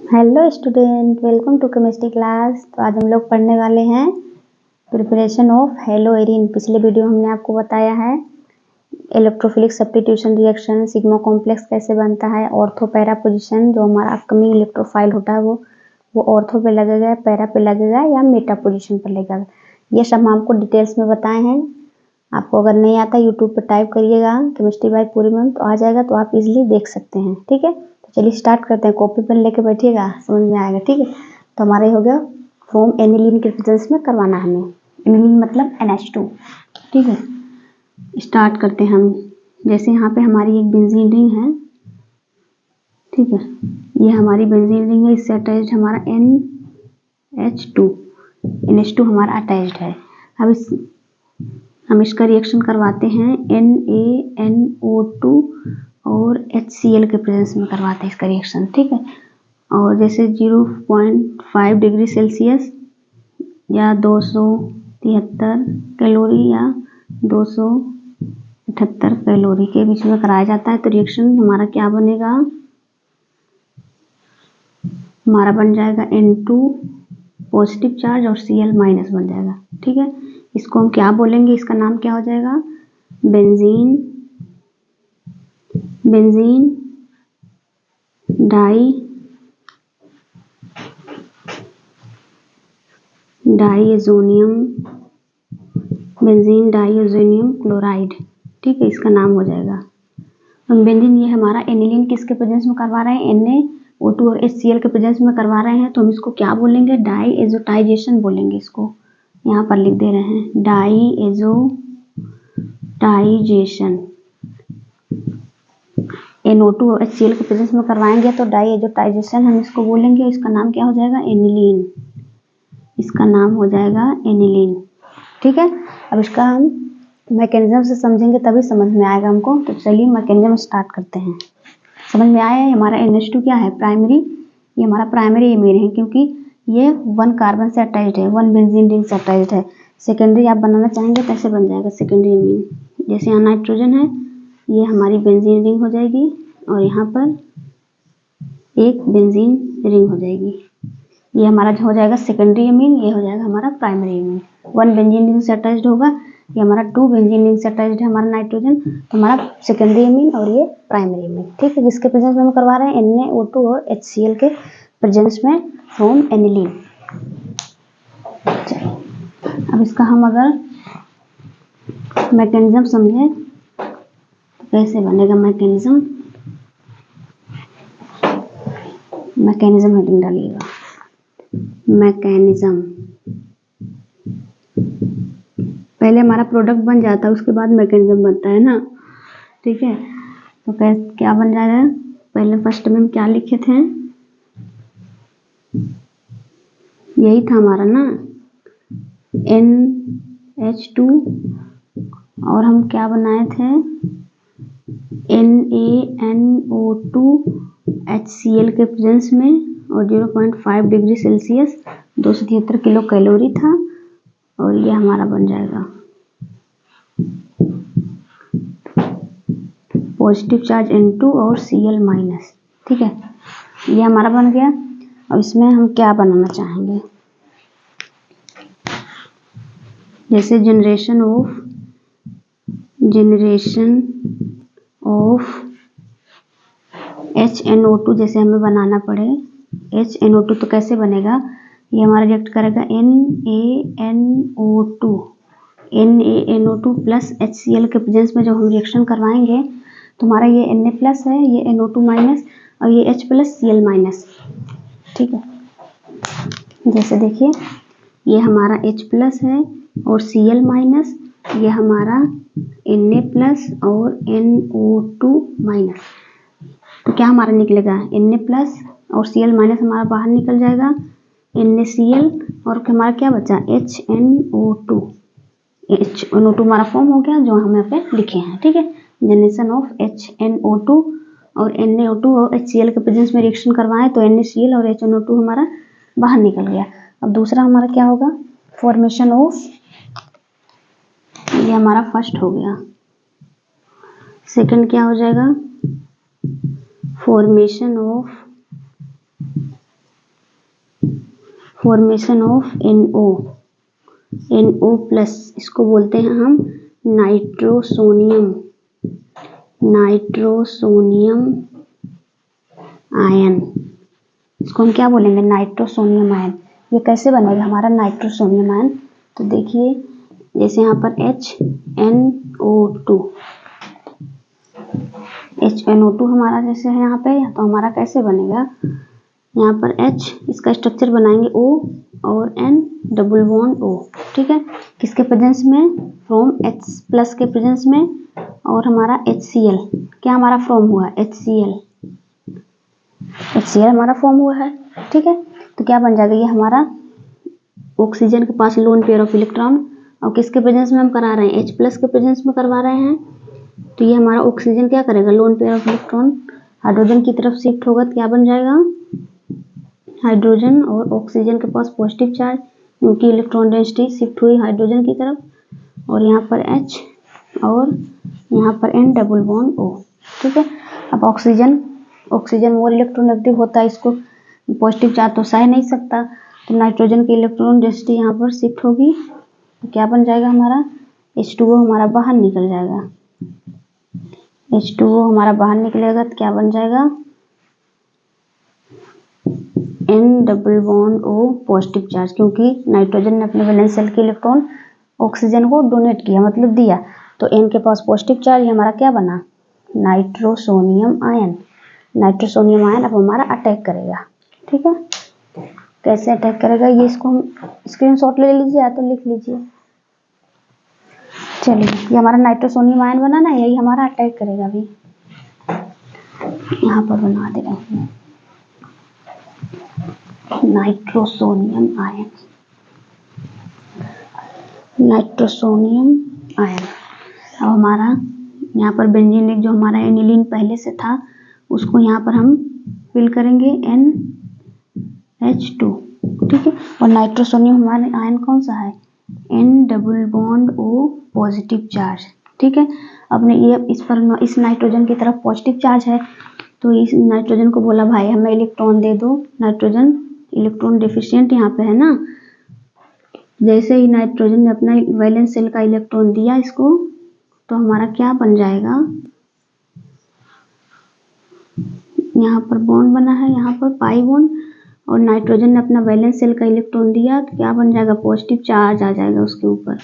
Hello student, welcome to chemistry class. तो आज हम लोग पढ़ने वाले हैं प्रिपरेशन ऑफ हेलो एरिन। पिछले वीडियो हमने आपको बताया है electrophilic substitution reaction, sigma complex कैसे बनता है, ऑर्थो पैरा पोजीशन जो हमारा अपकमिंग इलेक्ट्रोफाइल होता है वो ऑर्थो पे लगेगा, पैरा पे लगेगा या मेटा पोजीशन पर लगेगा। ये सब हम आपको डिटेल्स में बताए हैं। आपको अगर नहीं आता यूट्यूब पर टाइप करिएगा केमिस्ट्री बाय पूरी मैम तो आ जाएगा, तो आप इजीली देख सकते हैं। ठीक है, तो चलिए स्टार्ट करते हैं। कॉपी पेन लेके बैठिएगा, समझ में आएगा। ठीक है, तो हमारा ये हो गया फ्रॉम एनिलीन के प्रेजेंस में करवाना है हमें। एनिलीन मतलब NH2। ठीक है, स्टार्ट करते हैं हम। जैसे यहाँ पे हमारी एक बेंजीन रिंग है। ठीक है, ये हमारी बेंजीन रिंग है, इससे अटैच्ड हमारा NH2 हमारा अटैच्ड है। अब हम इसका रिएक्शन करवाते हैं NaNO2 और HCl के प्रेजेंस में करवाते हैं इसका रिएक्शन। ठीक है, और जैसे 0.5 डिग्री सेल्सियस या 273 कैलोरी या 278 कैलोरी के बीच में कराया जाता है। तो रिएक्शन हमारा क्या बनेगा, हमारा बन जाएगा N2 पॉजिटिव चार्ज और Cl माइनस बन जाएगा। ठीक है, इसको हम क्या बोलेंगे, इसका नाम क्या हो जाएगा, बेंजीन डाइएज़ोनियम क्लोराइड। ठीक है, इसका नाम हो जाएगा। हम बेंजीन, ये हमारा एनिलीन किसके प्रेजेंस में करवा रहे हैं, NaO2 और HCl के प्रेजेंस में करवा रहे हैं, तो हम इसको क्या बोलेंगे, डाइएज़ोटाइजेशन बोलेंगे। इसको यहाँ पर लिख दे रहे हैं, डाइएज़ोटाइजेशन। NO2 और HCl के प्रेजेंस में करवाएंगे तो डाइएज़ोटाइजेशन हम इसको बोलेंगे। इसका नाम क्या हो जाएगा, एनिलीन। इसका नाम हो जाएगा एनिलीन। ठीक है, अब इसका हम मैकेनिज्म से समझेंगे तभी समझ में आएगा हमको। तो चलिए मैकेनिज्म स्टार्ट करते हैं। समझ में आया है, हमारा NH2 क्या है, प्राइमरी। ये हमारा प्राइमरी एमीन है क्योंकि ये 1 कार्बन से अटैच्ड है, 1 बेंजीन रिंग से अटैच्ड है। सेकेंडरी आप बनाना चाहेंगे तो ऐसे बन जाएगा सेकेंडरी एमीन। जैसे यहाँ नाइट्रोजन है, ये हमारी बेंजीन रिंग हो जाएगी और यहाँ पर एक बेंजीन रिंग हो जाएगी। ये हमारा हो जाएगा सेकेंडरी एमीन, ये हो जाएगा हमारा प्राइमरी एमीन। 1 बेंजीन रिंग से अटैच्ड होगा, ये हमारा 2 बेंजीन रिंग से अटैच्ड है हमारा नाइट्रोजन, तो हमारा सेकेंडरी एमीन और ये प्राइमरी एमीन। ठीक है, जिसके प्रेजेंस में हम करवा रहे हैं NaO2 और HCl के प्रेजेंस में फ्रॉम एनिलीन। अब इसका हम अगर मैकेनिज्म समझें तो कैसे बनेगा मैकेनिज्म, हेडिंग डालिएगा, मैकेनिज्म। पहले हमारा प्रोडक्ट बन जाता है, उसके बाद मैकेनिज्म बनता है ना। ठीक है, तो क्या बन जाएगा, पहले फर्स्ट में हम क्या लिखे थे, यही था हमारा ना, NH2 और हम क्या बनाए थे, NaNO2 HCl के प्रेजेंस में और 0.5 डिग्री सेल्सियस 273 किलो कैलोरी था, और ये हमारा बन जाएगा पॉजिटिव चार्ज N2 और Cl माइनस। ठीक है, ये हमारा बन गया। अब इसमें हम क्या बनाना चाहेंगे, जैसे जनरेशन ऑफ HNO2 जैसे हमें बनाना पड़े HNO2, तो कैसे बनेगा, ये हमारा रिएक्ट करेगा NaNO2 प्लस HCl के प्रेजेंस में जब हम रिएक्शन करवाएंगे तो हमारा ये Na प्लस है, ये NO2 माइनस और ये H प्लस Cl माइनस। ठीक है, जैसे देखिए ये हमारा H प्लस है और Cl माइनस, ये हमारा Na प्लस और NO2 माइनस। तो क्या हमारा निकलेगा, Na प्लस और Cl माइनस हमारा बाहर निकल जाएगा, NaCl और हमारा क्या बचा, HNO2 हमारा फॉर्म हो गया जो हम यहाँ पे लिखे हैं। ठीक है, जनरेशन ऑफ HNO2 और NaO2 और HCl के प्रेजेंस में रिएक्शन करवाएं तो NaCl और HNO2 हमारा बाहर निकल गया। अब दूसरा हमारा क्या होगा, फॉर्मेशन ऑफ, ये हमारा फर्स्ट हो गया। सेकंड क्या हो जाएगा, formation of formation of NO, NO plus, इसको बोलते हैं हम नाइट्रोसोनियम, नाइट्रोसोनियम आयन। इसको हम क्या बोलेंगे? Nitrosonium ion. ये कैसे बनेगा हमारा नाइट्रोसोनियम आयन? तो देखिए, जैसे यहाँ पर HNO2, HNO2 हमारा जैसे है यहाँ पे, तो हमारा कैसे बनेगा? यहाँ पर H, इसका स्ट्रक्चर बनाएंगे O और N डबल बॉन्ड O, ठीक है। किसके प्रेजेंस में? फ्रॉम H प्लस के प्रेजेंस में, और हमारा HCl, क्या हमारा फॉर्म हुआ? HCl, HCl हमारा फॉर्म हुआ है, ठीक है। तो क्या बन जाएगा? ये हमारा ऑक्सीजन के पास लोन पेयर ऑफ इलेक्ट्रॉन, और किसके प्रेजेंस में हम करा रहे हैं? H प्लस के प्रेजेंस में करवा रहे हैं। तो ये हमारा ऑक्सीजन क्या करेगा? Lone pair of electron hydrogen की तरफ शिफ्ट होगा, तो क्या बन जाएगा? हाइड्रोजन, और ऑक्सीजन के पास पॉजिटिव चार्ज, क्योंकि इलेक्ट्रॉन डेंसिटी शिफ्ट हुई हाइड्रोजन की तरफ, और यहाँ पर H और यहाँ पर N डबल बॉन्ड O, ठीक है। अब ऑक्सीजन मोर इलेक्ट्रोनेगेटिव होता है, इसको पॉजिटिव चार्ज तो सह नहीं सकता, तो नाइट्रोजन की इलेक्ट्रॉन डेंसिटी यहाँ पर शिफ्ट होगी, तो क्या बन जाएगा हमारा? H2O हमारा बाहर निकल जाएगा, H2O हमारा बाहर निकलेगा, तो क्या बन जाएगा? N double bond O positive charge, क्योंकि नाइट्रोजन ने अपने वैलेंस शेल के इलेक्ट्रॉन ऑक्सीजन को डोनेट किया, मतलब दिया, तो N के पास पॉजिटिव चार्ज, हमारा क्या बना? Nitrosonium ion. नाइट्रोसोनियम आयन अब हमारा अटैक करेगा, ठीक है। कैसे अटैक करेगा ये, इसको हम स्क्रीनशॉट ले लीजिए या तो लिख लीजिए। चलिए, ये हमारा नाइट्रोसोनियम आयन बना ना, यही हमारा अटैक करेगा। अभी यहाँ पर बना दे रहे हैं नाइट्रोसोनियम आयन, नाइट्रोसोनियम आयन। अब हमारा यहाँ पर बेंजीन एक जो हमारा एनिलीन पहले से था, उसको यहाँ पर हम फिल करेंगे NH2, ठीक है। और नाइट्रोसोनियम हमारा आयन कौन सा है? N double bond O positive charge, ठीक है। अब ये इस पर, इस नाइट्रोजन की तरफ पॉजिटिव चार्ज है, तो इस नाइट्रोजन को बोला भाई हमें इलेक्ट्रॉन दे दो। नाइट्रोजन इलेक्ट्रॉन डेफिशिएंट यहाँ पे है ना, जैसे ही नाइट्रोजन ने अपना वैलेंस शेल का इलेक्ट्रॉन दिया इसको, तो हमारा क्या बन जाएगा? यहाँ पर बॉन्ड बना है, यहाँ पर पाई बॉन्ड, और नाइट्रोजन ने अपना वैलेंस शेल का इलेक्ट्रॉन दिया, तो क्या बन जाएगा? पॉजिटिव चार्ज आ जाएगा उसके ऊपर,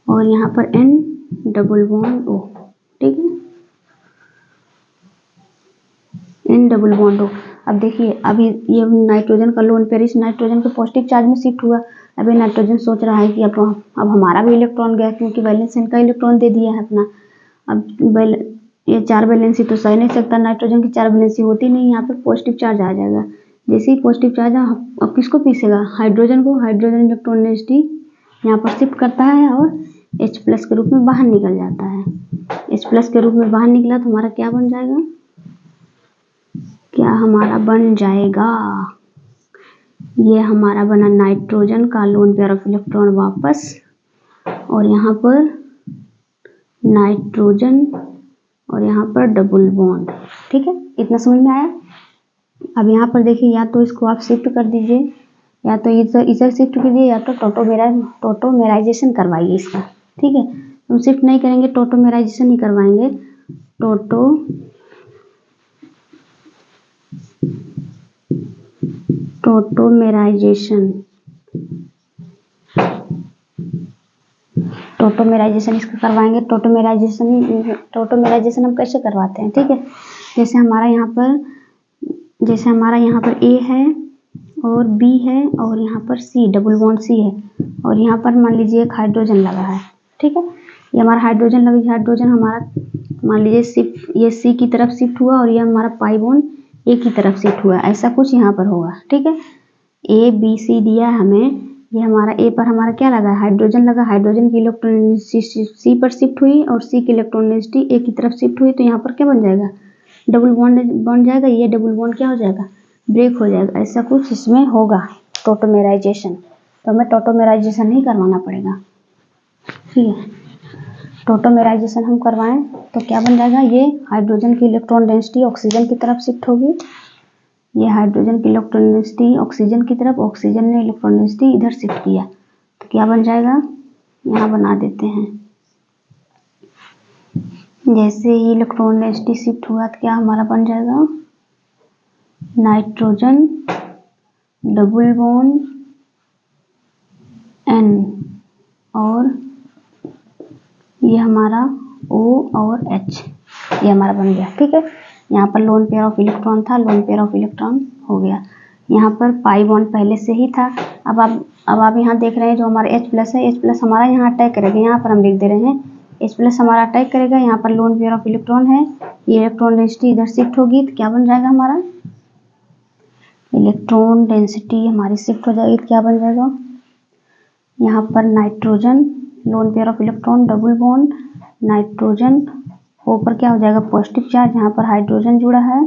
और यहाँ पर N डबल बॉन्ड O, ठीक है, N डबल बॉन्ड O। अब देखिए, अभी ये नाइट्रोजन का लोन पेयर इस नाइट्रोजन के पॉजिटिव चार्ज में शिफ्ट हुआ। अभी नाइट्रोजन सोच रहा है कि अब हमारा भी इलेक्ट्रॉन गया, क्योंकि वैलेंस शेल का इलेक्ट्रॉन दे दिया है अपना। अब ये 4 वैलेंसी तो सह नहीं सकता, नाइट्रोजन की 4 वैलेंसी होती नहीं, यहाँ पे पॉजिटिव चार्ज आ जाएगा। जैसे ही पॉजिटिव चार्ज अब किसको पीसेगा? हाइड्रोजन को। हाइड्रोजन इलेक्ट्रॉन डेंसिटी यहाँ पर शिफ्ट करता है और H प्लस के रूप में बाहर निकल जाता है। H प्लस के रूप में बाहर निकला तो हमारा क्या बन जाएगा? क्या हमारा बन जाएगा? ये हमारा बना नाइट्रोजन का लोन पेयर ऑफ इलेक्ट्रॉन वापस, और यहाँ पर नाइट्रोजन, और यहाँ पर डबल बॉन्ड, ठीक है। इतना समझ में आया? अब यहाँ पर देखिए, या तो इसको आप शिफ्ट कर दीजिए, या तो इधर शिफ्ट कीजिए, या तो टोटोमेराइजेशन करवाइए इसका, ठीक है। हम शिफ्ट नहीं करेंगे, टोटोमेराइजेशन ही करवाएंगे। टोटोमेराइजेशन इसका करवाएंगे। टोटोमेराइजेशन हम कैसे करवाते हैं, ठीक है। जैसे हमारा यहाँ पर A है और B है, और यहाँ पर C डबल बॉन्ड C है, और यहाँ पर मान लीजिए एक हाइड्रोजन लगा है, ठीक है। ये हमारा हाइड्रोजन लगी, हाइड्रोजन हमारा मान लीजिए ये C की तरफ शिफ्ट हुआ, और ये हमारा पाई बॉन्ड A की तरफ शिफ्ट हुआ, ऐसा कुछ यहाँ पर होगा, ठीक है। A B C दिया हमें, ये हमारा A पर हमारा क्या लगा? हाइड्रोजन लगा। हाइड्रोजन की इलेक्ट्रॉन C पर शिफ्ट हुई, और C की इलेक्ट्रॉन डेंसिटी A की तरफ शिफ्ट हुई, तो यहाँ पर क्या बन जाएगा? डबल बॉन्ड बन जाएगा। ये डबल बॉन्ड क्या हो जाएगा? ब्रेक हो जाएगा। ऐसा कुछ इसमें होगा टोटोमेराइजेशन, तो हमें टोटोमेराइजेशन ही करवाना पड़ेगा, ठीक है। टोटोमेराइजेशन हम करवाएं तो क्या बन जाएगा? ये हाइड्रोजन की इलेक्ट्रॉन डेंसिटी ऑक्सीजन की तरफ शिफ्ट होगी, ये हाइड्रोजन की इलेक्ट्रॉन डेंसिटी ऑक्सीजन की तरफ, ऑक्सीजन ने इलेक्ट्रॉन डेंसिटी इधर शिफ्ट किया, तो क्या बन जाएगा, यहाँ बना देते हैं। जैसे ही इलेक्ट्रॉन डेंसिटी शिफ्ट हुआ तो क्या हमारा बन जाएगा, नाइट्रोजन डबल बॉन्ड N, और ये हमारा O और H, ये हमारा बन गया। ठीक है, यहाँ पर लोन पेयर ऑफ इलेक्ट्रॉन था, लोन पेयर ऑफ इलेक्ट्रॉन हो गया। यहाँ पर पाई बॉन्ड पहले से ही था। अब आप यहाँ देख रहे हैं जो हमारा H प्लस है, H प्लस हमारा यहाँ अटैक करेगा, यहाँ पर हम लिख दे रहे हैं H प्लस हमारा अटैक करेगा, यहाँ पर लोन पेयर ऑफ इलेक्ट्रॉन है, ये इलेक्ट्रॉन डेंसिटी इधर शिफ्ट होगी तो क्या बन जाएगा, हमारा इलेक्ट्रॉन डेंसिटी हमारी शिफ्ट हो जाएगी तो क्या बन जाएगा, यहाँ पर nitrogen lone pair of electron double bond nitrogen, ऊपर क्या हो जाएगा पॉजिटिव चार्ज, यहाँ पर हाइड्रोजन जुड़ा है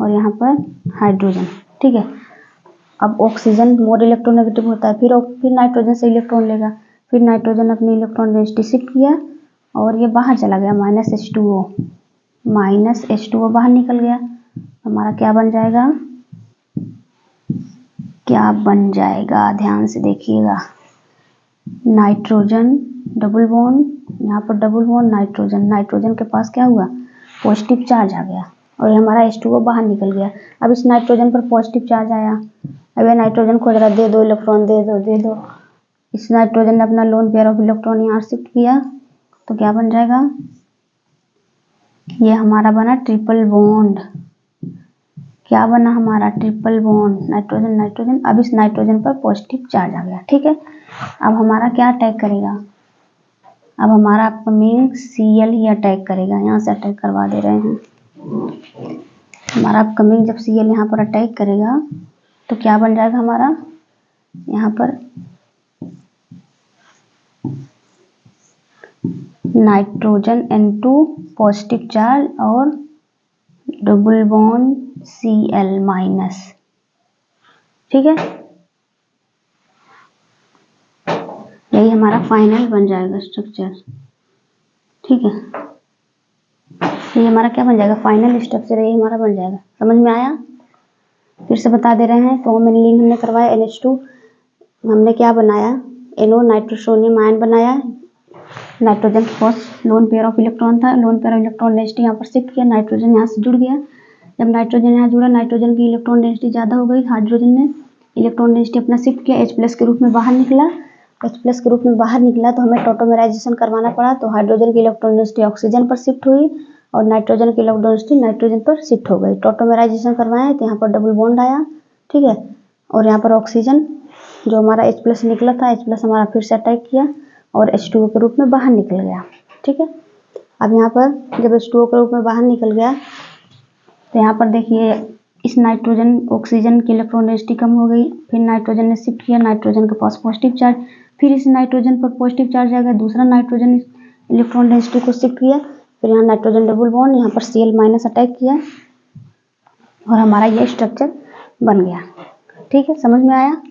और यहाँ पर हाइड्रोजन। ठीक है, अब ऑक्सीजन मोर इलेक्ट्रोनेगेटिव होता है, फिर नाइट्रोजन से इलेक्ट्रॉन लेगा, फिर नाइट्रोजन अपनी इलेक्ट्रॉन डेंसिटी शिफ्ट किया और ये बाहर चला गया, -H2O बाहर निकल गया, हमारा क्या बन जाएगा, ध्यान से देखिएगा, नाइट्रोजन डबल बॉन्ड, यहाँ पर डबल बॉन्ड नाइट्रोजन के पास क्या हुआ, पॉजिटिव चार्ज आ गया और ये हमारा H2O बाहर निकल गया। अब इस नाइट्रोजन पर पॉजिटिव चार्ज आया, अब ये नाइट्रोजन को जरा दे दो इलेक्ट्रॉन, दे दो। इस नाइट्रोजन ने अपना लोन पेयर ऑफ इलेक्ट्रॉन यहाँ शिफ्ट किया तो क्या बन जाएगा, ये हमारा बना ट्रिपल बॉन्ड, क्या बना हमारा ट्रिपल बॉन्ड नाइट्रोजन। अब इस नाइट्रोजन पर पॉजिटिव चार्ज आ गया। ठीक है, अब हमारा क्या अटैक करेगा, अब हमारा अपकमिंग Cl ही अटैक करेगा, यहाँ से अटैक करवा दे रहे हैं। हमारा अपकमिंग जब Cl यहाँ पर अटैक करेगा तो क्या बन जाएगा हमारा, यहाँ पर नाइट्रोजन N2 पॉजिटिव चार्ज और डबल बॉन्ड Cl-। ठीक है, यही हमारा फाइनल बन जाएगा स्ट्रक्चर। ठीक है, ये हमारा क्या बन जाएगा, फाइनल स्ट्रक्चर यही हमारा बन जाएगा। समझ में आया, फिर से बता दे रहे हैं। फॉर्म एनिलिंग हमने करवाया, NH2 हमने क्या बनाया, NO नाइट्रोसोनियम आयन बनाया, नाइट्रोजन के पास लोन पेयर ऑफ इलेक्ट्रॉन था, lone pair of electron density यहाँ पर शिफ्ट किया, नाइट्रोजन यहाँ से जुड़ गया। जब नाइट्रोजन यहाँ जुड़ा, नाइट्रोजन की इलेक्ट्रॉन डेंसिटी ज़्यादा हो गई, हाइड्रोजन ने इलेक्ट्रॉन डेंसिटी अपना शिफ्ट किया, H प्लस के रूप में बाहर निकला। H प्लस के रूप में बाहर निकला तो हमें टॉटोमेराइजेशन करवाना पड़ा, तो हाइड्रोजन की इलेक्ट्रॉन डेंसिटी ऑक्सीजन पर शिफ्ट हुई और नाइट्रोजन की इलेक्ट्रॉन डेंसिटी नाइट्रोजन पर शिफ्ट हो गई। टॉटोमेराइजेशन करवाएं तो यहाँ पर डबल बॉन्ड आया। ठीक है, और यहाँ पर ऑक्सीजन जो हमारा H प्लस निकला था, H प्लस हमारा फिर से अटैक किया और H2O के रूप में बाहर निकल गया। ठीक है, अब यहाँ पर जब H2O के रूप में बाहर निकल गया तो यहाँ पर देखिए इस नाइट्रोजन ऑक्सीजन की इलेक्ट्रॉन डेंसिटी कम हो गई, फिर नाइट्रोजन ने शिफ्ट किया, नाइट्रोजन के पास पॉजिटिव चार्ज, फिर इस नाइट्रोजन पर पॉजिटिव चार्ज आ गया, दूसरा नाइट्रोजन इलेक्ट्रॉन डेंसिटी को शिफ्ट किया, फिर यहाँ नाइट्रोजन डबल बॉन्ड, यहाँ पर Cl- अटैक किया और हमारा ये स्ट्रक्चर बन गया। ठीक है, समझ में आया।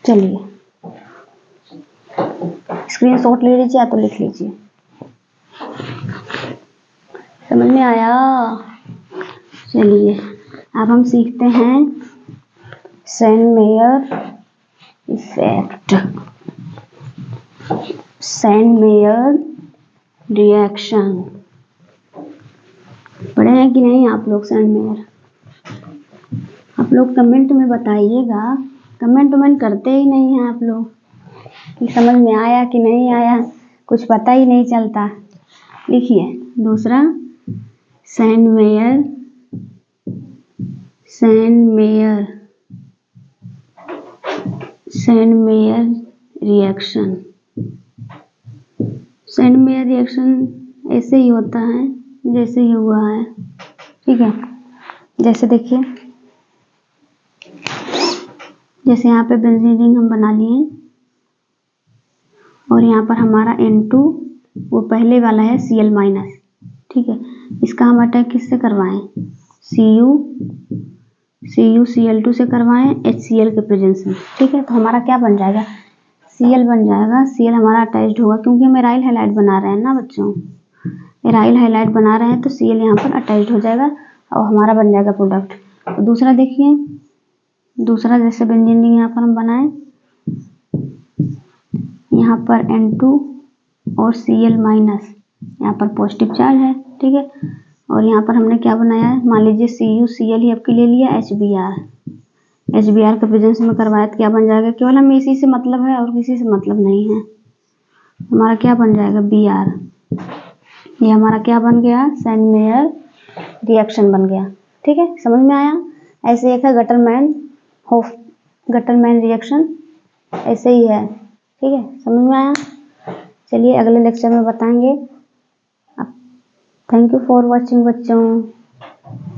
चलिए स्क्रीनशॉट ले लीजिए या तो लिख लीजिए। समझ में आया। चलिए अब हम सीखते हैं सेंडमेयर इफेक्ट, सेंडमेयर रिएक्शन। पढ़े हैं कि नहीं आप लोग सेंडमेयर? आप लोग कमेंट में बताइएगा, कमेंट करते ही नहीं हैं आप लोग कि समझ में आया कि नहीं आया, कुछ पता ही नहीं चलता। लिखिए दूसरा, सेंडमेयर रिएक्शन। सेंडमेयर रिएक्शन ऐसे ही होता है जैसे ही हुआ है। ठीक है, जैसे देखिए, जैसे यहाँ पे बेंजीन रिंग हम बना लिए और यहाँ पर हमारा N2 वो पहले वाला है Cl-। ठीक है, इसका हम अटैक किससे करवाएं, Cl2 से करवाएं HCl के प्रेजेंस में। ठीक है, तो हमारा क्या बन जाएगा, Cl बन जाएगा। Cl हमारा अटैच्ड होगा क्योंकि हम एराइल हैलाइड बना रहे हैं ना बच्चों, एराइल हाइलाइट बना रहे हैं तो Cl यहाँ पर अटैच्ड हो जाएगा और हमारा बन जाएगा प्रोडक्ट। तो दूसरा देखिए, दूसरा जैसे बेंजीन रिंग यहाँ पर हम बनाए, यहाँ पर N2 और Cl माइनस, यहाँ पर पॉजिटिव चार्ज है, ठीक है। और यहाँ पर हमने क्या बनाया है, मान लीजिए CuCl ही आपके ले लिया, HBr के प्रेजेंस में करवाया तो क्या बन जाएगा, केवल हमें इसी से मतलब है और किसी से मतलब नहीं है। हमारा क्या बन जाएगा, Br। ये हमारा क्या बन गया, सैंड-मेयर रिएक्शन बन गया, ठीक है। समझ में आया। ऐसे एक है गटरमैन रिएक्शन, ऐसे ही है, ठीक है। समझ में आया। चलिए अगले लेक्चर में बताएंगे। थैंक यू फॉर वॉचिंग बच्चों।